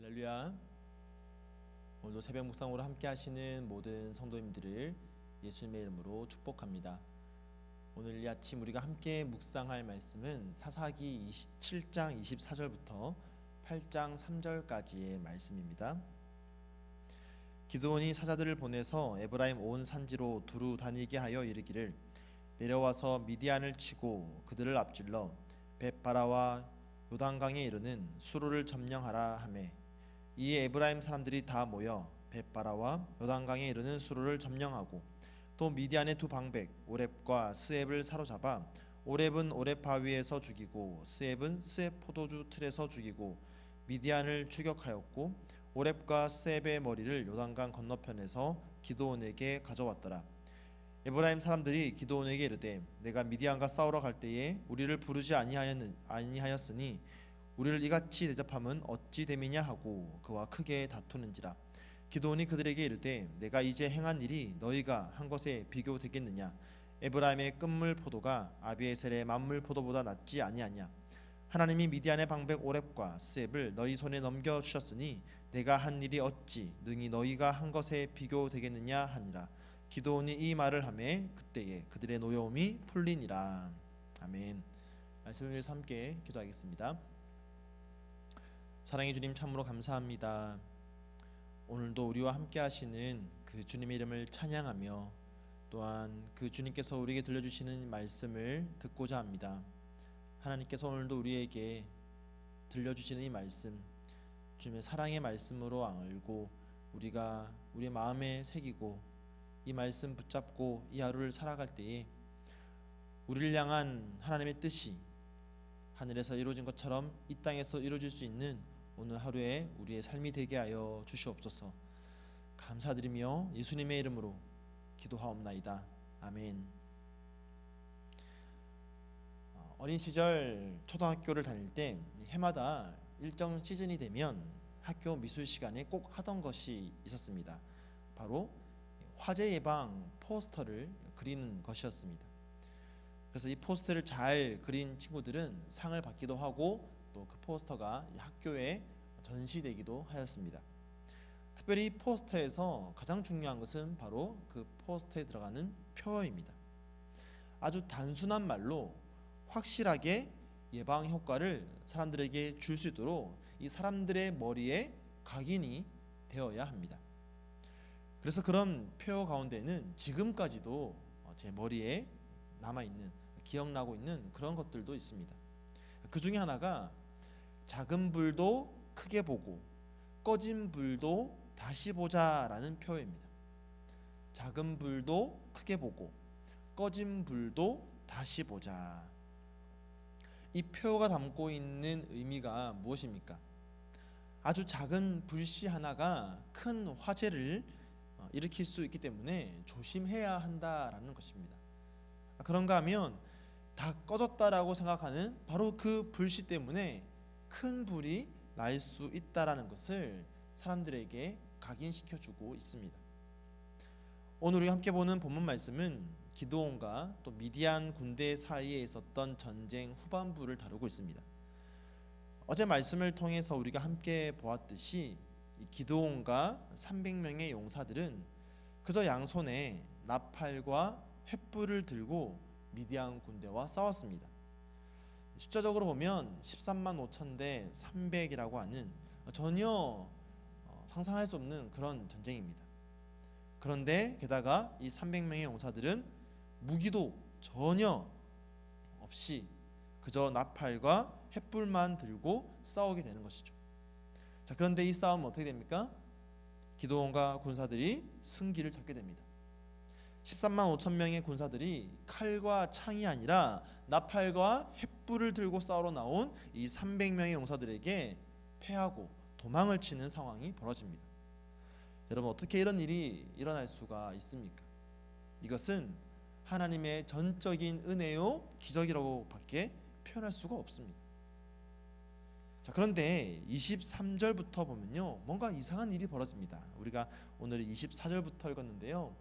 할렐루야. 오늘도 새벽 묵상으로 함께 하시는 모든 성도님들을 예수님의 이름으로 축복합니다. 오늘 이 아침 우리가 함께 묵상할 말씀은 사사기 7장 24절부터 8장 3절까지의 말씀입니다. 기드온이 사자들을 보내서 에브라임 온 산지로 두루 다니게 하여 이르기를, 내려와서 미디안을 치고 그들을 앞질러 벳바라와 요단강에 이르는 수로를 점령하라 하매, 이에 에브라임 사람들이 다 모여 벳바라와 요단강에 이르는 수로를 점령하고 또 미디안의 두 방백 오렙과 스앱을 사로잡아, 오렙은 오렙 바위에서 죽이고 스앱은 스앱 포도주 틀에서 죽이고 미디안을 추격하였고, 오렙과 스앱의 머리를 요단강 건너편에서 기드온에게 가져왔더라. 에브라임 사람들이 기드온에게 이르되, 내가 미디안과 싸우러 갈 때에 우리를 부르지 아니하였으니 우리를 이같이 대접함은 어찌 됨이냐 하고 그와 크게 다투는지라. 기드온이 그들에게 이르되, 내가 이제 행한 일이 너희가 한 것에 비교되겠느냐? 에브라임의 끝물 포도가 아비에셀의 만물 포도보다 낫지 아니하냐? 하나님이 미디안의 방백 오렙과 스앱을 너희 손에 넘겨 주셨으니 내가 한 일이 어찌 능히 너희가 한 것에 비교되겠느냐 하니라. 기드온이 이 말을 하매 그때에 그들의 노여움이 풀리니라. 아멘. 말씀을 위해서 함께 기도하겠습니다. 사랑의 주님, 참으로 감사합니다. 오늘도 우리와 함께 하시는 그 주님의 이름을 찬양하며 또한 그 주님께서 우리에게 들려주시는 말씀을 듣고자 합니다. 하나님께서 오늘도 우리에게 들려주시는 이 말씀, 주님의 사랑의 말씀으로 알고 우리가 우리의 마음에 새기고 이 말씀 붙잡고 이 하루를 살아갈 때에 우리를 향한 하나님의 뜻이 하늘에서 이루어진 것처럼 이 땅에서 이루어질 수 있는 오늘 하루에 우리의 삶이 되게 하여 주시옵소서. 감사드리며 예수님의 이름으로 기도하옵나이다. 아멘. 어린 시절 초등학교를 다닐 때 해마다 일정 시즌이 되면 학교 미술 시간에 꼭 하던 것이 있었습니다. 바로 화재 예방 포스터를 그리는 것이었습니다. 그래서 이 포스터를 잘 그린 친구들은 상을 받기도 하고 또 그 포스터가 학교에 전시되기도 하였습니다. 특별히 이 포스터에서 가장 중요한 것은 바로 그 포스터에 들어가는 표어입니다. 아주 단순한 말로 확실하게 예방 효과를 사람들에게 줄 수 있도록 이 사람들의 머리에 각인이 되어야 합니다. 그래서 그런 표어 가운데는 지금까지도 제 머리에 남아있는, 기억나고 있는 그런 것들도 있습니다. 그 중에 하나가 작은 불도 크게 보고 꺼진 불도 다시 보자라는 표어입니다. 작은 불도 크게 보고 꺼진 불도 다시 보자. 이 표어가 담고 있는 의미가 무엇입니까? 아주 작은 불씨 하나가 큰 화재를 일으킬 수 있기 때문에 조심해야 한다라는 것입니다. 그런가 하면 다 꺼졌다라고 생각하는 바로 그 불씨 때문에 큰 불이 날 수 있다라는 것을 사람들에게 각인시켜주고 있습니다. 오늘 우리가 함께 보는 본문 말씀은 기드온과 또 미디안 군대 사이에 있었던 전쟁 후반부를 다루고 있습니다. 어제 말씀을 통해서 우리가 함께 보았듯이 이 기드온과 300명의 용사들은 그저 양손에 나팔과 횃불을 들고 미디안 군대와 싸웠습니다. 숫자적으로 보면 13만 5천 대 300이라고 하는 전혀 상상할 수 없는 그런 전쟁입니다. 그런데 게다가 이 300명의 용사들은 무기도 전혀 없이 그저 나팔과 횃불만 들고 싸우게 되는 것이죠. 자, 그런데 이 싸움은 어떻게 됩니까? 기드온과 군사들이 승기를 찾게 됩니다. 13만 5천 명의 군사들이 칼과 창이 아니라 나팔과 횃불을 들고 싸우러 나온 이 300명의 용사들에게 패하고 도망을 치는 상황이 벌어집니다. 여러분, 어떻게 이런 일이 일어날 수가 있습니까? 이것은 하나님의 전적인 은혜요 기적이라고밖에 표현할 수가 없습니다. 자, 그런데 23절부터 보면요, 뭔가 이상한 일이 벌어집니다. 우리가 오늘 24절부터 읽었는데요,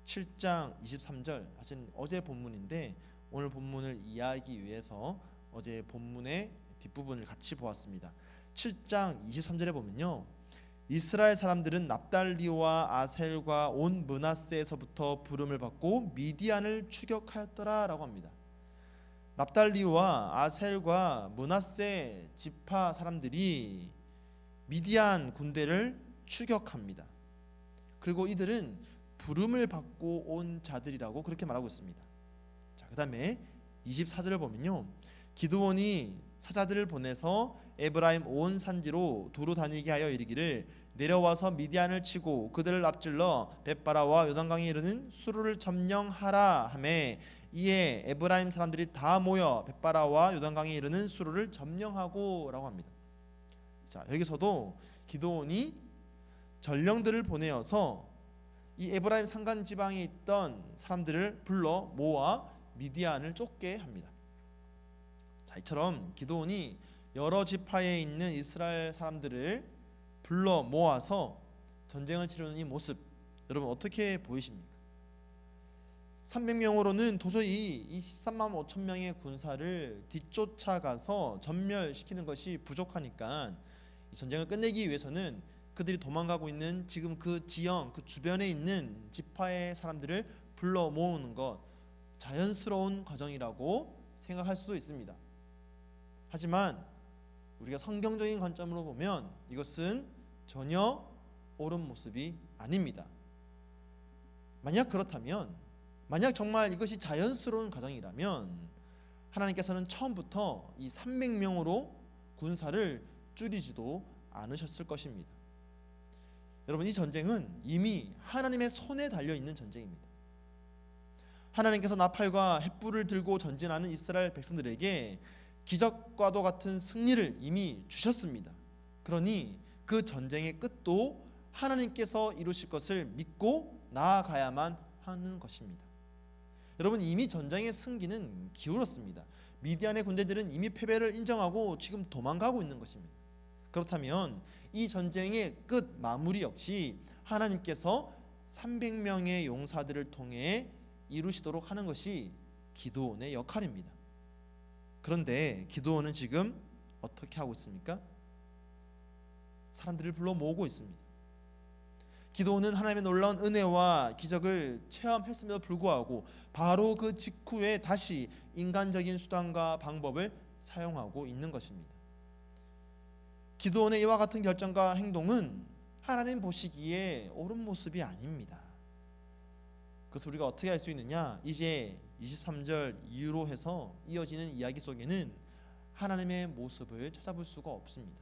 7장 23절 사실 어제 본문인데 오늘 본문을 이해하기 위해서 어제 본문의 뒷부분을 같이 보았습니다. 17장 23절에 보면요, 이스라엘 사람들은 납달리와 아셀과 온 므낫세에서부터 부름을 받고 미디안을 추격하였더라라고 합니다. 납달리와 아셀과 므낫세 지파 사람들이 미디안 군대를 추격합니다. 그리고 이들은 부름을 받고 온 자들이라고 그렇게 말하고 있습니다. 자, 그다음에 24절을 보면요, 기드온이 사자들을 보내서 에브라임 온 산지로 두루 다니게 하여 이르기를 내려와서 미디안을 치고 그들을 앞질러 벳바라와 요단강에 이르는 수르를 점령하라 하매 이에 에브라임 사람들이 다 모여 벳바라와 요단강에 이르는 수르를 점령하고라고 합니다. 자, 여기서도 기드온이 전령들을 보내어서 이 에브라임 산간 지방에 있던 사람들을 불러 모아 미디안을 쫓게 합니다. 자, 이처럼 기드온이 여러 지파에 있는 이스라엘 사람들을 불러 모아서 전쟁을 치르는 이 모습, 여러분 어떻게 보이십니까? 300명으로는 도저히 이 13만 5천 명의 군사를 뒤쫓아가서 전멸시키는 것이 부족하니까 이 전쟁을 끝내기 위해서는 그들이 도망가고 있는 지금 그 지형, 그 주변에 있는 지파의 사람들을 불러 모으는 것, 자연스러운 과정이라고 생각할 수도 있습니다. 하지만 우리가 성경적인 관점으로 보면 이것은 전혀 옳은 모습이 아닙니다. 만약 그렇다면, 만약 정말 이것이 자연스러운 과정이라면 하나님께서는 처음부터 이 300명으로 군사를 줄이지도 않으셨을 것입니다. 여러분, 이 전쟁은 이미 하나님의 손에 달려있는 전쟁입니다. 하나님께서 나팔과 횃불을 들고 전진하는 이스라엘 백성들에게 기적과도 같은 승리를 이미 주셨습니다. 그러니 그 전쟁의 끝도 하나님께서 이루실 것을 믿고 나아가야만 하는 것입니다. 여러분, 이미 전쟁의 승기는 기울었습니다. 미디안의 군대들은 이미 패배를 인정하고 지금 도망가고 있는 것입니다. 그렇다면 이 전쟁의 끝 마무리 역시 하나님께서 300명의 용사들을 통해 이루시도록 하는 것이 기드온의 역할입니다. 그런데 기드온은 지금 어떻게 하고 있습니까? 사람들을 불러 모으고 있습니다. 기드온은 하나님의 놀라운 은혜와 기적을 체험했음에도 불구하고 바로 그 직후에 다시 인간적인 수단과 방법을 사용하고 있는 것입니다. 기드온의 이와 같은 결정과 행동은 하나님 보시기에 옳은 모습이 아닙니다. 그래서 우리가 어떻게 할 수 있느냐? 이제 23절 이후로 해서 이어지는 이야기 속에는 하나님의 모습을 찾아볼 수가 없습니다.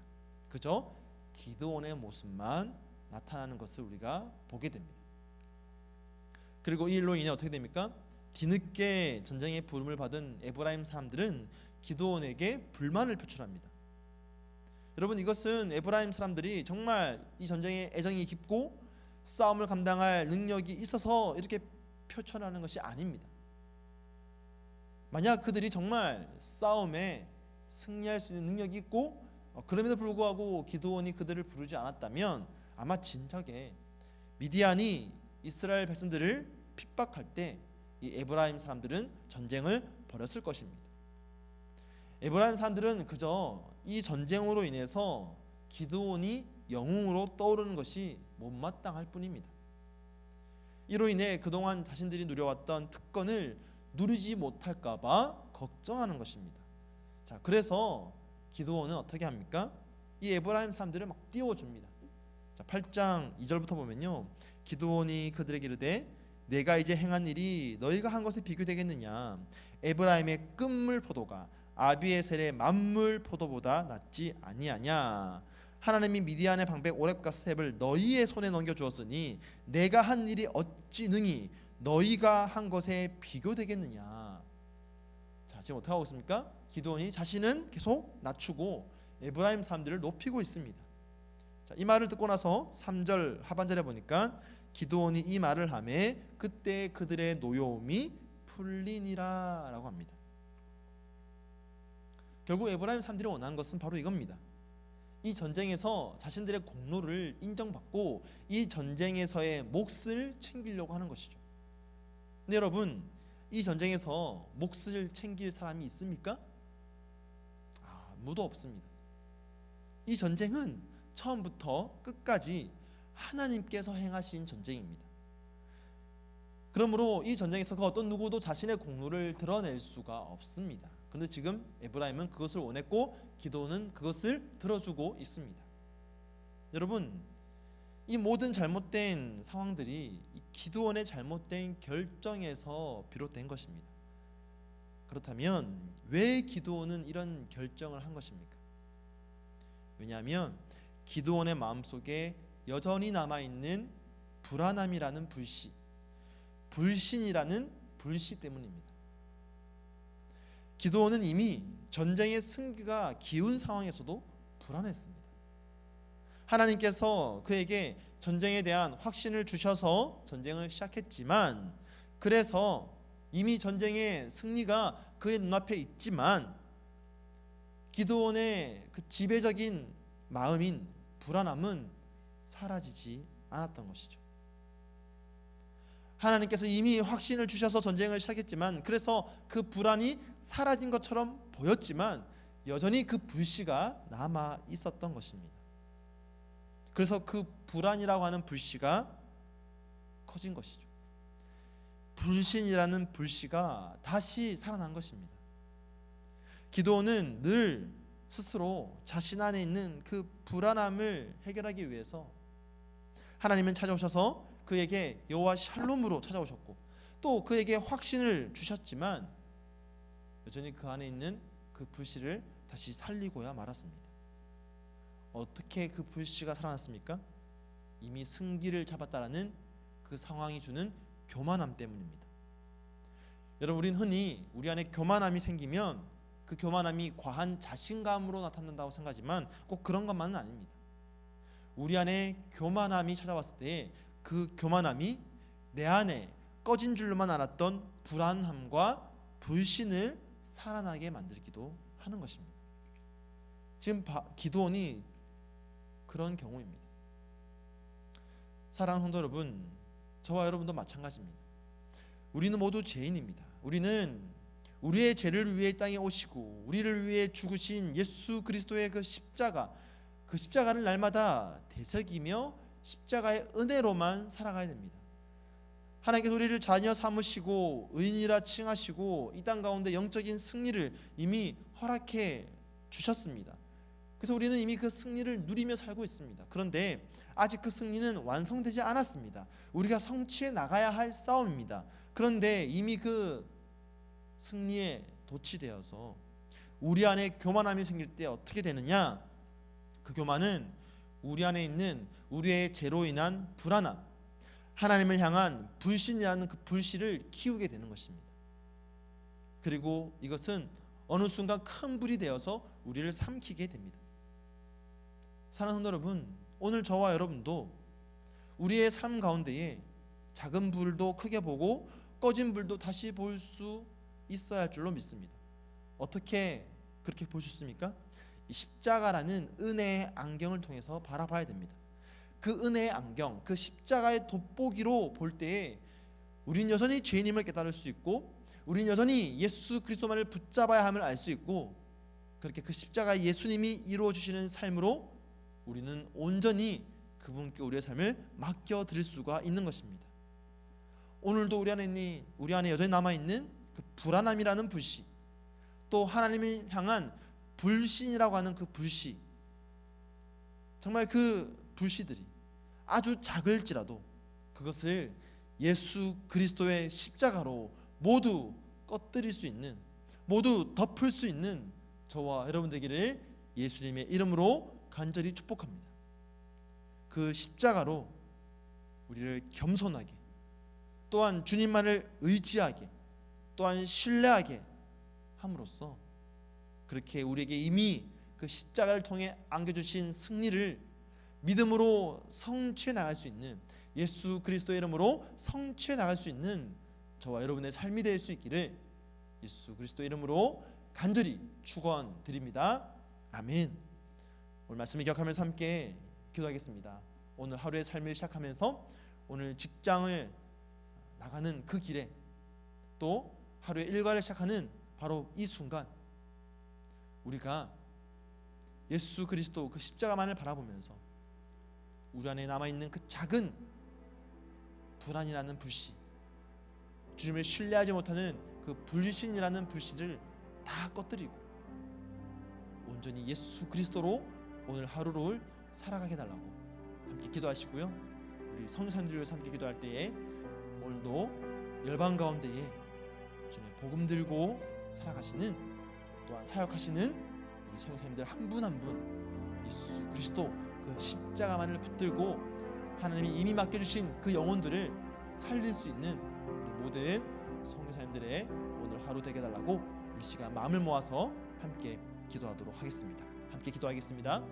그저 기드온의 모습만 나타나는 것을 우리가 보게 됩니다. 그리고 이 일로 인해 어떻게 됩니까? 뒤늦게 전쟁의 부름을 받은 에브라임 사람들은 기드온에게 불만을 표출합니다. 여러분, 이것은 에브라임 사람들이 정말 이 전쟁에 애정이 깊고 싸움을 감당할 능력이 있어서 이렇게 표출하는 것이 아닙니다. 만약 그들이 정말 싸움에 승리할 수 있는 능력이 있고 그럼에도 불구하고 기드온이 그들을 부르지 않았다면 아마 진작에 미디안이 이스라엘 백성들을 핍박할 때 이 에브라임 사람들은 전쟁을 벌였을 것입니다. 에브라임 사람들은 그저 이 전쟁으로 인해서 기드온이 영웅으로 떠오르는 것이 못마땅할 뿐입니다. 이로 인해 그동안 자신들이 누려왔던 특권을 누리지 못할까 봐 걱정하는 것입니다. 자, 그래서 기드온은 어떻게 합니까? 이 에브라임 사람들을 막 띄워줍니다. 자, 8장 2절부터 보면요, 기드온이 그들에게 이르되 내가 이제 행한 일이 너희가 한 것에 비교되겠느냐? 에브라임의 끝물 포도가 아비에셀의 만물 포도보다 낫지 아니하냐? 하나님이 미디안의 방백 오렙과 스텝을 너희의 손에 넘겨주었으니 내가 한 일이 어찌 능히 너희가 한 것에 비교되겠느냐? 자, 지금 어떻게 하고 있습니까? 기드온이 자신은 계속 낮추고 에브라임 사람들을 높이고 있습니다. 자, 이 말을 듣고 나서 3절 하반절에 보니까 기드온이 이 말을 하매 그때 그들의 노여움이 풀리니라 라고 합니다. 결국 에브라임 사람들이 원하는 것은 바로 이겁니다. 이 전쟁에서 자신들의 공로를 인정받고 이 전쟁에서의 몫을 챙기려고 하는 것이죠. 근데 여러분, 이 전쟁에서 몫을 챙길 사람이 있습니까? 아무도 없습니다. 이 전쟁은 처음부터 끝까지 하나님께서 행하신 전쟁입니다. 그러므로 이 전쟁에서 그 어떤 누구도 자신의 공로를 드러낼 수가 없습니다. 그런데 지금 에브라임은 그것을 원했고 기도는 그것을 들어주고 있습니다. 여러분, 이 모든 잘못된 상황들이 이 기드온의 잘못된 결정에서 비롯된 것입니다. 그렇다면 왜 기드온은 이런 결정을 한 것입니까? 왜냐하면 기드온의 마음속에 여전히 남아있는 불안함이라는 불신이라는 불씨 때문입니다. 기드온은 이미 전쟁의 승기가 기운 상황에서도 불안했습니다. 하나님께서 그에게 전쟁에 대한 확신을 주셔서 전쟁을 시작했지만, 그래서 이미 전쟁의 승리가 그의 눈앞에 있지만 기드온의 그 지배적인 마음인 불안함은 사라지지 않았던 것이죠. 하나님께서 이미 확신을 주셔서 전쟁을 시작했지만, 그래서 그 불안이 사라진 것처럼 보였지만 여전히 그 불씨가 남아 있었던 것입니다. 그래서 그 불안이라고 하는 불씨가 커진 것이죠. 불신이라는 불씨가 다시 살아난 것입니다. 기드온은 늘 스스로 자신 안에 있는 그 불안함을 해결하기 위해서 하나님은 찾아오셔서 그에게 여호와 샬롬으로 찾아오셨고, 또 그에게 확신을 주셨지만 여전히 그 안에 있는 그 불씨를 다시 살리고야 말았습니다. 어떻게 그 불씨가 살아났습니까? 이미 승기를 잡았다라는 그 상황이 주는 교만함 때문입니다. 여러분, 우리는 흔히 우리 안에 교만함이 생기면 그 교만함이 과한 자신감으로 나타난다고 생각하지만 꼭 그런 것만은 아닙니다. 우리 안에 교만함이 찾아왔을 때 그 교만함이 내 안에 꺼진 줄로만 알았던 불안함과 불신을 살아나게 만들기도 하는 것입니다. 지금 기드온이 그런 경우입니다. 사랑하는 성도 여러분, 저와 여러분도 마찬가지입니다. 우리는 모두 죄인입니다. 우리는 우리의 죄를 위해 땅에 오시고 우리를 위해 죽으신 예수 그리스도의 그 십자가를 날마다 되새기며 십자가의 은혜로만 살아가야 됩니다. 하나님께서 우리를 자녀 삼으시고 의인이라 칭하시고 이 땅 가운데 영적인 승리를 이미 허락해 주셨습니다. 그래서 우리는 이미 그 승리를 누리며 살고 있습니다. 그런데 아직 그 승리는 완성되지 않았습니다. 우리가 성취해 나가야 할 싸움입니다. 그런데 이미 그 승리에 도취되어서 우리 안에 교만함이 생길 때 어떻게 되느냐? 그 교만은 우리 안에 있는 우리의 죄로 인한 불안함, 하나님을 향한 불신이라는 그 불씨를 키우게 되는 것입니다. 그리고 이것은 어느 순간 큰 불이 되어서 우리를 삼키게 됩니다. 사랑하는 성도 여러분, 오늘 저와 여러분도 우리의 삶 가운데에 작은 불도 크게 보고 꺼진 불도 다시 볼 수 있어야 할 줄로 믿습니다. 어떻게 그렇게 보셨습니까? 십자가라는 은혜의 안경을 통해서 바라봐야 됩니다. 그 은혜의 안경, 그 십자가의 돋보기로 볼 때에 우린 여전히 죄인임을 깨달을 수 있고, 우린 여전히 예수 그리스도만을 붙잡아야 함을 알 수 있고, 그렇게 그 십자가 예수님이 이루어 주시는 삶으로 우리는 온전히 그분께 우리의 삶을 맡겨 드릴 수가 있는 것입니다. 오늘도 우리 안에 여전히 남아 있는 그 불안함이라는 불씨, 또 하나님을 향한 불신이라고 하는 그 불씨, 정말 그 불씨들이 아주 작을지라도 그것을 예수 그리스도의 십자가로 모두 꺼뜨릴 수 있는, 모두 덮을 수 있는 저와 여러분 되기를 예수님의 이름으로 간절히 축복합니다. 그 십자가로 우리를 겸손하게, 또한 주님만을 의지하게, 또한 신뢰하게 함으로써 그렇게 우리에게 이미 그 십자가를 통해 안겨주신 승리를 믿음으로 성취해 나갈 수 있는, 예수 그리스도의 이름으로 성취해 나갈 수 있는 저와 여러분의 삶이 될 수 있기를 예수 그리스도의 이름으로 간절히 축원드립니다. 아멘. 오늘 말씀을 기억하면서 함께 기도하겠습니다. 오늘 하루의 삶을 시작하면서 오늘 직장을 나가는 그 길에, 또 하루의 일과를 시작하는 바로 이 순간 우리가 예수 그리스도 그 십자가만을 바라보면서 우리 안에 남아있는 그 작은 불안이라는 불씨, 주님을 신뢰하지 못하는 그 불신이라는 불씨를 다 꺼뜨리고 온전히 예수 그리스도로 오늘 하루를 살아가게 해달라고 함께 기도하시고요. 우리 성도님들을 위해서 함께 기도할 때에 오늘도 열방 가운데에 주님의 복음 들고 살아가시는, 또한 사역하시는 우리 성도님들 한 분 한 분 예수 그리스도 그 십자가만을 붙들고 하나님이 이미 맡겨주신 그 영혼들을 살릴 수 있는 우리 모든 성도님들의 오늘 하루 되게 해달라고 이 시간 마음을 모아서 함께 기도하도록 하겠습니다. 함께 기도하겠습니다.